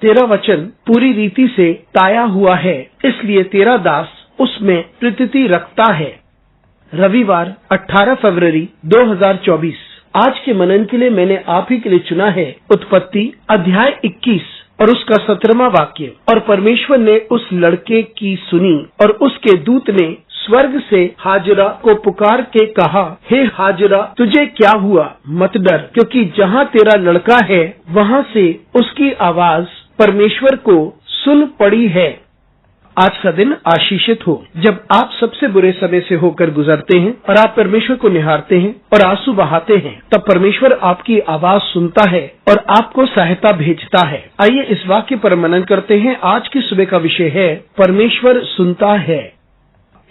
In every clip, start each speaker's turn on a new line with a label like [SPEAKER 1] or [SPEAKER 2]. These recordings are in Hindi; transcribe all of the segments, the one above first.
[SPEAKER 1] तेरा वचन पूरी रीति से ताया हुआ है, इसलिए तेरा दास उसमें प्रीति रखता है। रविवार 18 फरवरी 2024। आज के मनन के लिए मैंने आप ही के लिए चुना है उत्पत्ति अध्याय 21 और उसका 17वां वाक्य। और परमेश्वर ने उस लड़के की सुनी और उसके दूत ने स्वर्ग से हाजरा को पुकार के कहा, हे हाजरा, तुझे क्या हुआ? मत डर, क्योंकि जहाँ तेरा लड़का है वहाँ से उसकी आवाज परमेश्वर को सुन पड़ी है। आज का दिन आशीषित हो। जब आप सबसे बुरे समय से होकर गुजरते हैं और आप परमेश्वर को निहारते हैं और आंसू बहाते हैं, तब परमेश्वर आपकी आवाज सुनता है और आपको सहायता भेजता है। आइए इस वाक्य पर मनन करते हैं। आज की सुबह का विषय है परमेश्वर सुनता है।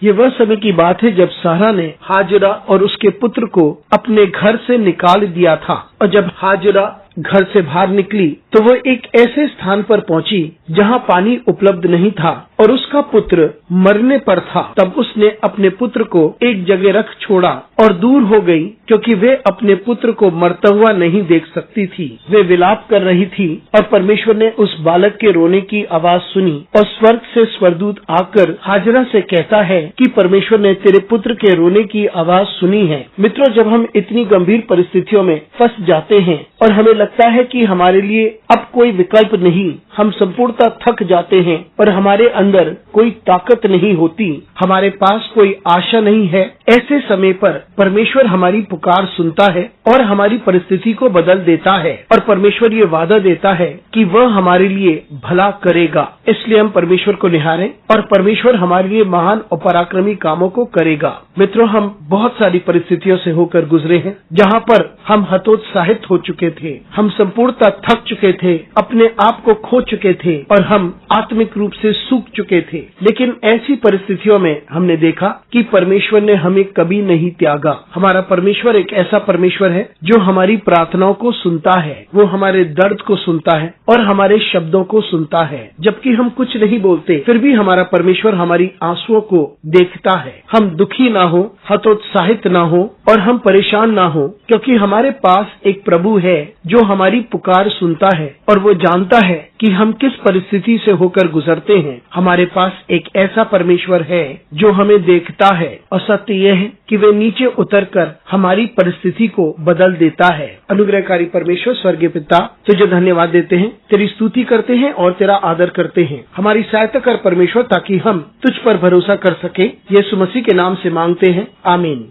[SPEAKER 1] ये वह समय की बात है जब सारा ने हाजरा और उसके पुत्र को अपने घर से निकाल दिया था। और जब हाजरा घर से बाहर निकली तो वो एक ऐसे स्थान पर पहुंची जहां पानी उपलब्ध नहीं था और उसका पुत्र मरने पर था। तब उसने अपने पुत्र को एक जगह रख छोड़ा और दूर हो गई, क्योंकि वे अपने पुत्र को मरता हुआ नहीं देख सकती थी। वे विलाप कर रही थी और परमेश्वर ने उस बालक के रोने की आवाज सुनी और स्वर्ग से स्वर्गदूत आकर हाजरा से कहता है कि परमेश्वर ने तेरे पुत्र के रोने की आवाज सुनी है। मित्रों, जब हम इतनी गंभीर परिस्थितियों में फंस जाते हैं और हमें लगता है कि हमारे लिए अब कोई विकल्प नहीं, हम संपूर्णतः थक जाते हैं और हमारे अंदर कोई ताकत नहीं होती, हमारे पास कोई आशा नहीं है, ऐसे समय पर परमेश्वर हमारी पुकार सुनता है और हमारी परिस्थिति को बदल देता है। और परमेश्वर ये वादा देता है कि वह हमारे लिए भला करेगा। इसलिए हम परमेश्वर को निहारें और परमेश्वर हमारे लिए महान और पराक्रमी कामों को करेगा। मित्रों, हम बहुत सारी परिस्थितियों से होकर गुजरे हैं जहाँ पर हम हतोत्साहित हो चुके थे, हम संपूर्णतः थक चुके थे, अपने आप को खो चुके थे और हम आत्मिक रूप से सूख चुके थे। लेकिन ऐसी परिस्थितियों में हमने देखा कि परमेश्वर ने हमें कभी नहीं त्यागा। हमारा परमेश्वर एक ऐसा परमेश्वर है जो हमारी प्रार्थनाओं को सुनता है, वो हमारे दर्द को सुनता है और हमारे शब्दों को सुनता है। जबकि हम कुछ नहीं बोलते, फिर भी हमारा परमेश्वर हमारी आंसुओं को देखता है। हम दुखी ना हो, हतोत्साहित ना हो और हम परेशान ना हो, क्योंकि हमारे पास एक प्रभु है जो हमारी पुकार सुनता है और वो जानता है कि हम किस परिस्थिति से होकर गुजरते हैं। हमारे पास एक ऐसा परमेश्वर है जो हमें देखता है और सत्य यह है कि वे नीचे उतरकर हमारी परिस्थिति को बदल देता है। अनुग्रहकारी परमेश्वर स्वर्गीय पिता, तुझे धन्यवाद देते हैं, तेरी स्तुति करते हैं और तेरा आदर करते हैं। हमारी सहायता कर परमेश्वर, ताकि हम तुझ पर भरोसा कर सके। यीशु मसीह के नाम से मांगते हैं, आमीन।